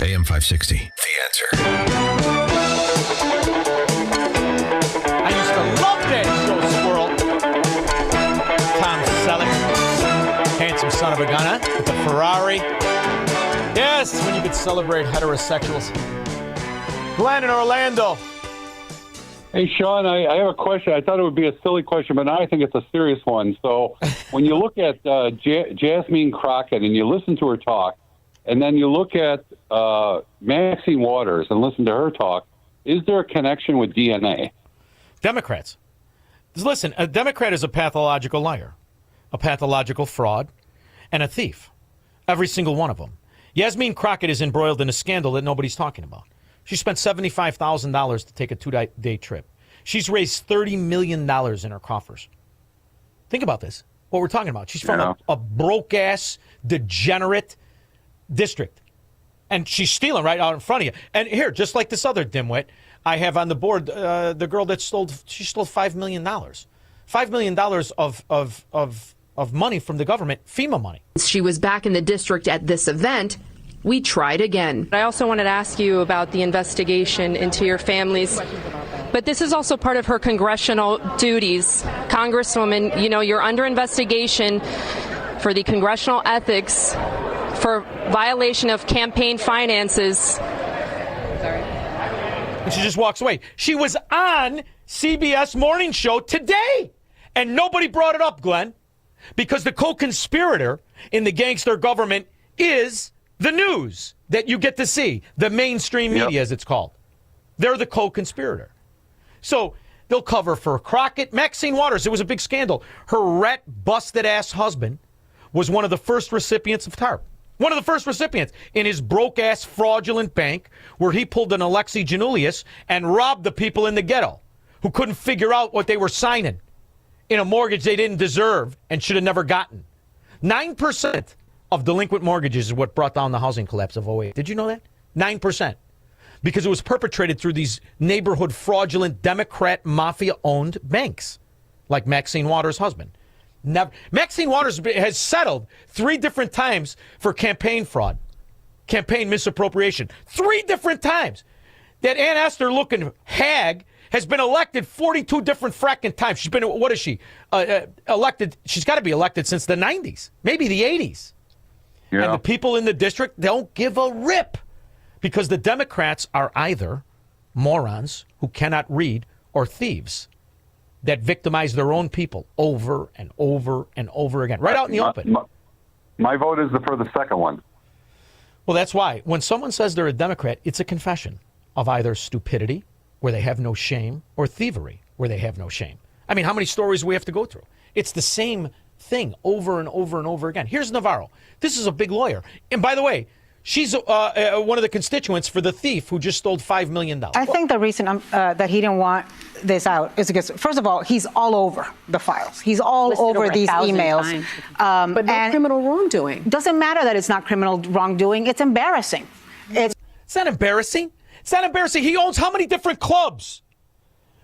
AM 560, The Answer. I used to love that show, Squirrel. Tom Selleck, handsome son of a gun, huh? With the Ferrari. Yes, when you could celebrate heterosexuals. Glenn in Orlando. Hey, Sean, I have a question. I thought it would be a silly question, but now I think it's a serious one. So when you look at Jasmine Crockett and you listen to her talk, and then you look at Maxine Waters and listen to her talk, is there a connection with DNA? Democrats. Listen, a Democrat is a pathological liar, a pathological fraud, and a thief. Every single one of them. Yasmin Crockett is embroiled in a scandal that nobody's talking about. She spent $75,000 to take a 2-day trip. She's raised $30 million in her coffers. Think about this, what we're talking about. She's from a broke-ass, degenerate district. And she's stealing right out in front of you. And here, just like this other dimwit, I have on the board the girl that stole $5 million. $5 million of money from the government, FEMA money. She was back in the district at this event. We tried again. I also wanted to ask you about the investigation into your families. But this is also part of her congressional duties. Congresswoman, you know, you're under investigation for the congressional ethics for violation of campaign finances. And she just walks away. She was on CBS Morning Show today, and nobody brought it up, Glenn, because the co-conspirator in the gangster government is the news that you get to see, the mainstream media, as it's called. They're the co-conspirator. So they'll cover for Crockett. Maxine Waters, it was a big scandal. Her rat busted-ass husband was one of the first recipients of TARP. One of the first recipients in his broke-ass fraudulent bank where he pulled an Alexei Janulius and robbed the people in the ghetto who couldn't figure out what they were signing in a mortgage they didn't deserve and should have never gotten. 9% of delinquent mortgages is what brought down the housing collapse of '08. Did you know that? 9%. Because it was perpetrated through these neighborhood fraudulent Democrat mafia-owned banks, like Maxine Waters' husband. Maxine Waters has settled 3 different times for campaign fraud, campaign misappropriation. 3 different times. That Ann Esther-looking hag has been elected 42 different fracking times. She's been, what is she, elected? She's got to be elected since the 90s, maybe the 80s. Yeah. And the people in the district don't give a rip because the Democrats are either morons who cannot read or thieves that victimize their own people over and over and over again, right out in the open. My vote is for the second one. Well, that's why. When someone says they're a Democrat, it's a confession of either stupidity, where they have no shame, or thievery, where they have no shame. I mean, how many stories do we have to go through? It's the same thing over and over and over again. Here's Navarro. This is a big lawyer. And by the way, she's one of the constituents for the thief who just stole $5 million. I think the reason that he didn't want this out is because, first of all, he's all over the files. He's all over these emails. But no criminal wrongdoing. Doesn't matter that it's not criminal wrongdoing. It's embarrassing. It's not embarrassing. It's not embarrassing. He owns how many different clubs?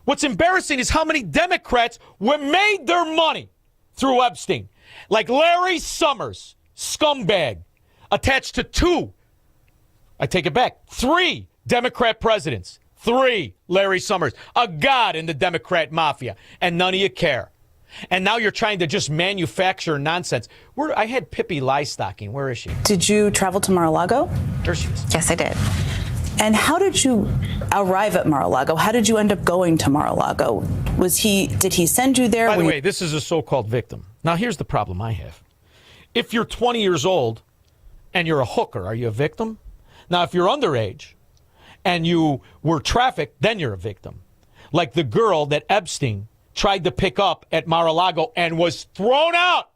What's embarrassing is how many Democrats made their money through Epstein. Like Larry Summers, scumbag, attached to 2, I take it back, 3 Democrat presidents. 3 Larry Summers, a god in the Democrat mafia, and none of you care. And now you're trying to just manufacture nonsense. I had Pippi Liestocking. Where is she? Did you travel to Mar-a-Lago? There she is. Yes, I did. And how did you arrive at Mar-a-Lago? How did you end up going to Mar-a-Lago? Did he send you there? By the way, this is a so-called victim. Now, here's the problem I have. If you're 20 years old and you're a hooker, are you a victim? Now, if you're underage and you were trafficked, then you're a victim. Like the girl that Epstein tried to pick up at Mar-a-Lago and was thrown out.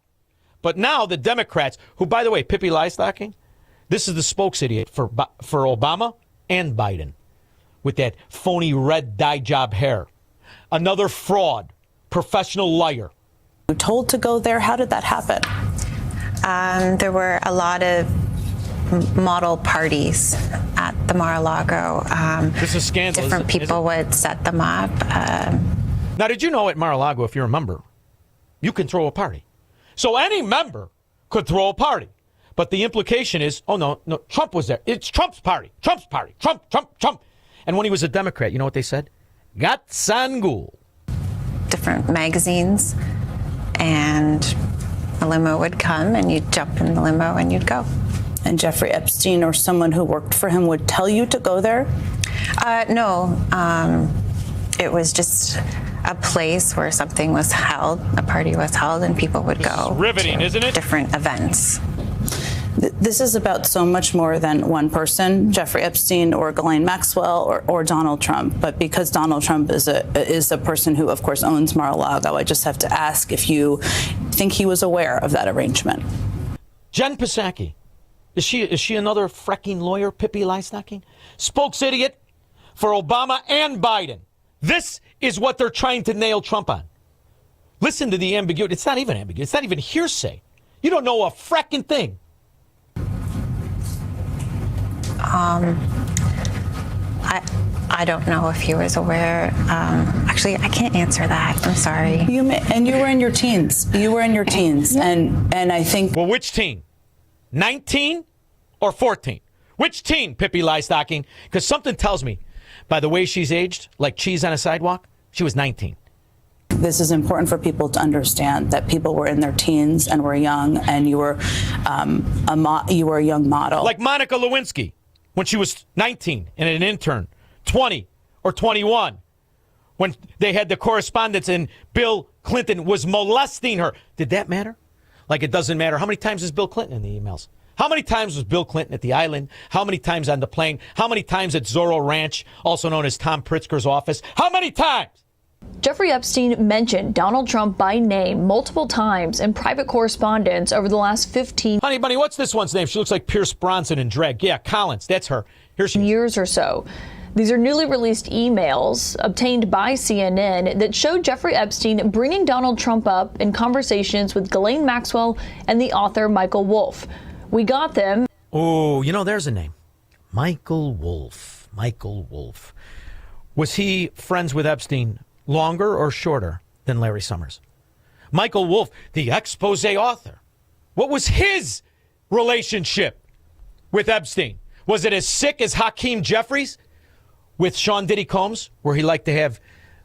But now the Democrats, who, by the way, Pippi Liestocking, this is the spokesidiot for Obama and Biden with that phony red dye job hair. Another fraud, professional liar. You told to go there. How did that happen? There were a lot of model parties at the Mar-a-Lago. This is scandal. Different people would set them up. Now, did you know at Mar-a-Lago, if you're a member, you can throw a party? So any member could throw a party. But the implication is, oh, no, Trump was there. It's Trump's party. Trump's party. Trump. And when he was a Democrat, you know what they said? Gatsangul. Different magazines, and a limo would come, and you'd jump in the limo and you'd go. And Jeffrey Epstein or someone who worked for him would tell you to go there? No. It was just a place where something was held, a party was held, and people would go. It's riveting, isn't it? Different events. This is about so much more than one person, Jeffrey Epstein or Ghislaine Maxwell or Donald Trump. But because Donald Trump is a person who, of course, owns Mar-a-Lago, I just have to ask if you think he was aware of that arrangement. Jen Psaki. Is she another fracking lawyer, Pippi Lystocking? Spokes idiot for Obama and Biden. This is what they're trying to nail Trump on. Listen to the ambiguity. It's not even ambiguity. It's not even hearsay. You don't know a fracking thing. I don't know if he was aware. Actually, I can't answer that. I'm sorry. You were in your teens. And I think. Well, which teen? 19 or 14? Which teen, Pippi Lystocking? Because something tells me, by the way she's aged, like cheese on a sidewalk, she was 19. This is important for people to understand that people were in their teens and were young, and you were a young model. Like Monica Lewinsky, when she was 19 and an intern, 20 or 21, when they had the correspondence and Bill Clinton was molesting her. Did that matter? Like it doesn't matter. How many times is Bill Clinton in the emails? How many times was Bill Clinton at the island? How many times on the plane? How many times at Zorro Ranch, also known as Tom Pritzker's office? How many times? Jeffrey Epstein mentioned Donald Trump by name multiple times in private correspondence over the last 15 Honey Bunny, what's this one's name? She looks like Pierce Bronson in drag. Yeah, Collins. That's her. Here she is. years or so. These are newly released emails obtained by CNN that show Jeffrey Epstein bringing Donald Trump up in conversations with Ghislaine Maxwell and the author Michael Wolff. We got them. Oh, there's a name. Michael Wolff. Michael Wolff. Was he friends with Epstein longer or shorter than Larry Summers? Michael Wolff, the expose author. What was his relationship with Epstein? Was it as sick as Hakeem Jeffries with Sean Diddy Combs, where he liked to have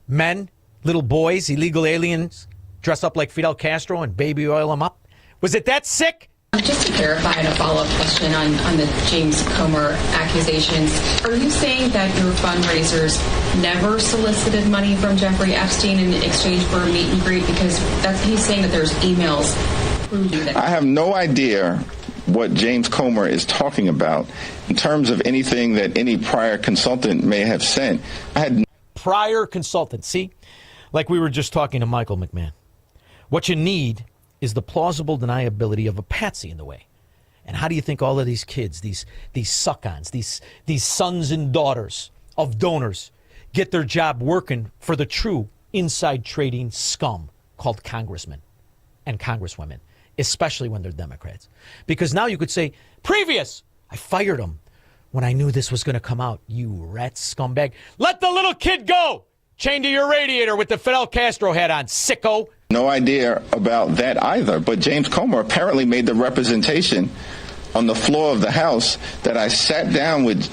men, little boys, illegal aliens, dress up like Fidel Castro and baby oil them up? Was it that sick? Just to clarify, and a follow-up question on the James Comer accusations, are you saying that your fundraisers never solicited money from Jeffrey Epstein in exchange for a meet and greet? Because he's saying that there's emails proving that. I have no idea what James Comer is talking about in terms of anything that any prior consultant may have sent. Prior consultant. See, like we were just talking to Michael McMahon. What you need is the plausible deniability of a patsy in the way. And how do you think all of these kids, these suck-ons, these sons and daughters of donors get their job working for the true inside trading scum called congressmen and congresswomen, especially when they're Democrats? Because now you could say, I fired him when I knew this was going to come out. You rat scumbag. Let the little kid go, chained to your radiator with the Fidel Castro hat on, sicko. No idea about that either. But James Comer apparently made the representation on the floor of the House that I sat down with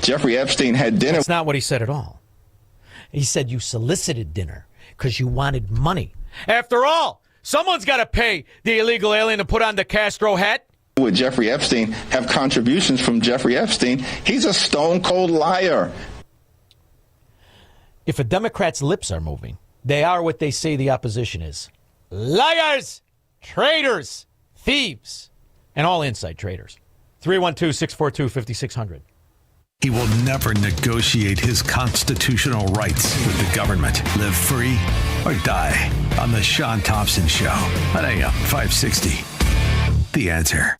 Jeffrey Epstein, had dinner. That's not what he said at all. He said you solicited dinner because you wanted money. After all, someone's got to pay the illegal alien to put on the Castro hat. With Jeffrey Epstein, have contributions from Jeffrey Epstein. He's a stone cold liar. If a Democrat's lips are moving, they are what they say the opposition is. Liars, traitors, thieves, and all inside traitors. 312-642-5600. He will never negotiate his constitutional rights with the government. Live free or die on The Sean Thompson Show on AM 560. The Answer.